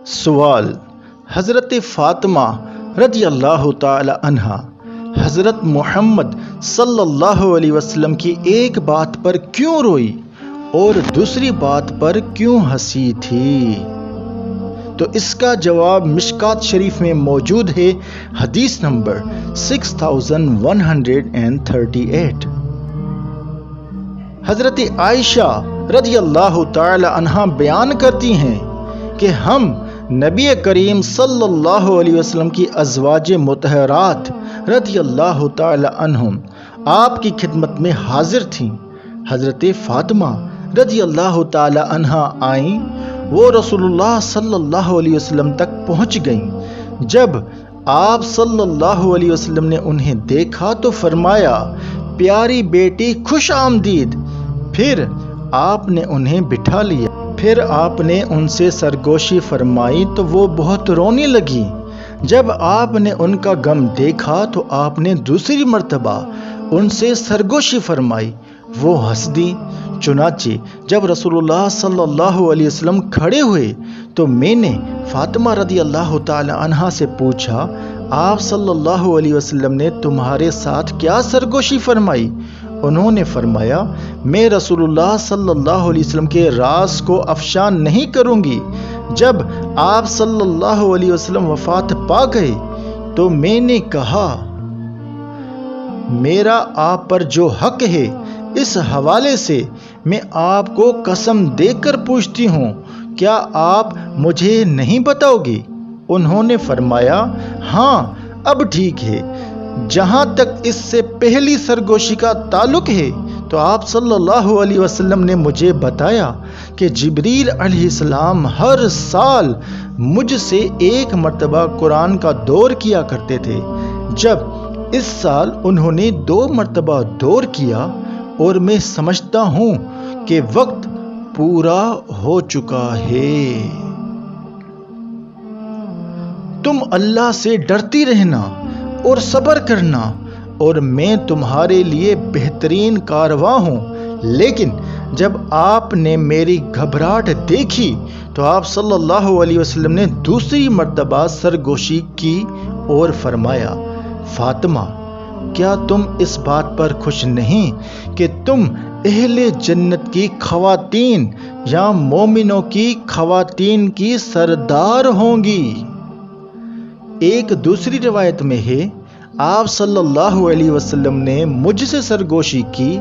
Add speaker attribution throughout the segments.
Speaker 1: سوال: حضرت فاطمہ رضی اللہ تعالی عنہا حضرت محمد صلی اللہ علیہ وسلم کی ایک بات پر کیوں روئی اور دوسری بات پر کیوں ہنسی تھی؟ تو اس کا جواب مشکات شریف میں موجود ہے، حدیث نمبر 6138۔ حضرت عائشہ رضی اللہ تعالی عنہا بیان کرتی ہیں کہ ہم نبی کریم صلی اللہ علیہ وسلم کی ازواج مطہرات رضی اللہ تعالی عنہم آپ کی خدمت میں حاضر تھیں۔ حضرت فاطمہ رضی اللہ تعالی عنہا آئیں، وہ رسول اللہ صلی اللہ علیہ وسلم تک پہنچ گئیں۔ جب آپ صلی اللہ علیہ وسلم نے انہیں دیکھا تو فرمایا، پیاری بیٹی خوش آمدید۔ پھر آپ نے انہیں بٹھا لیا۔ پھر آپ نے ان سے سرگوشی فرمائی تو وہ بہت رونے لگی۔ جب آپ نے ان کا غم دیکھا تو آپ نے دوسری مرتبہ ان سے سرگوشی فرمائی، وہ ہنس دی۔ چنانچہ جب رسول اللہ صلی اللہ علیہ وسلم کھڑے ہوئے تو میں نے فاطمہ رضی اللہ تعالی عنہا سے پوچھا، آپ صلی اللہ علیہ وسلم نے تمہارے ساتھ کیا سرگوشی فرمائی؟ انہوں نے فرمایا، میں رسول اللہ صلی اللہ علیہ وسلم کے راز کو افشان نہیں کروں گی۔ جب آپ صلی اللہ علیہ وسلم وفات پا گئے تو میں نے کہا، میرا آپ پر جو حق ہے اس حوالے سے میں آپ کو قسم دے کر پوچھتی ہوں، کیا آپ مجھے نہیں بتاؤ گی؟ انہوں نے فرمایا، ہاں اب ٹھیک ہے۔ جہاں تک اس سے پہلی سرگوشی کا تعلق ہے تو آپ صلی اللہ علیہ وسلم نے مجھے بتایا کہ جبریل علیہ السلام ہر سال مجھ سے ایک مرتبہ قرآن کا دور کیا کرتے تھے۔ جب اس سال انہوں نے 2 مرتبہ دور کیا اور میں سمجھتا ہوں کہ وقت پورا ہو چکا ہے۔ تم اللہ سے ڈرتی رہنا اور صبر کرنا، اور میں تمہارے لیے بہترین کارواں ہوں۔ لیکن جب آپ نے میری گھبراہٹ دیکھی تو آپ صلی اللہ علیہ وسلم نے دوسری مرتبہ سرگوشی کی اور فرمایا، فاطمہ کیا تم اس بات پر خوش نہیں کہ تم اہل جنت کی خواتین یا مومنوں کی خواتین کی سردار ہوں گی؟ ایک دوسری روایت میں ہے، آپ صلی اللہ علیہ وسلم نے مجھ سے سرگوشی کی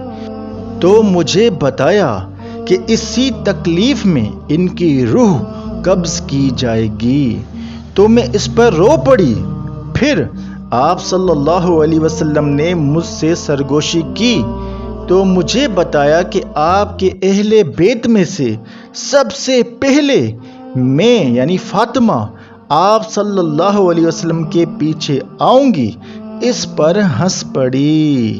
Speaker 1: تو مجھے بتایا کہ اسی تکلیف میں ان کی روح قبض کی جائے گی، تو میں اس پر رو پڑی۔ پھر آپ صلی اللہ علیہ وسلم نے مجھ سے سرگوشی کی تو مجھے بتایا کہ آپ کے اہل بیت میں سے سب سے پہلے میں یعنی فاطمہ آپ صلی اللہ علیہ وسلم کے پیچھے آؤں گی۔ اس پر ہنس پڑی۔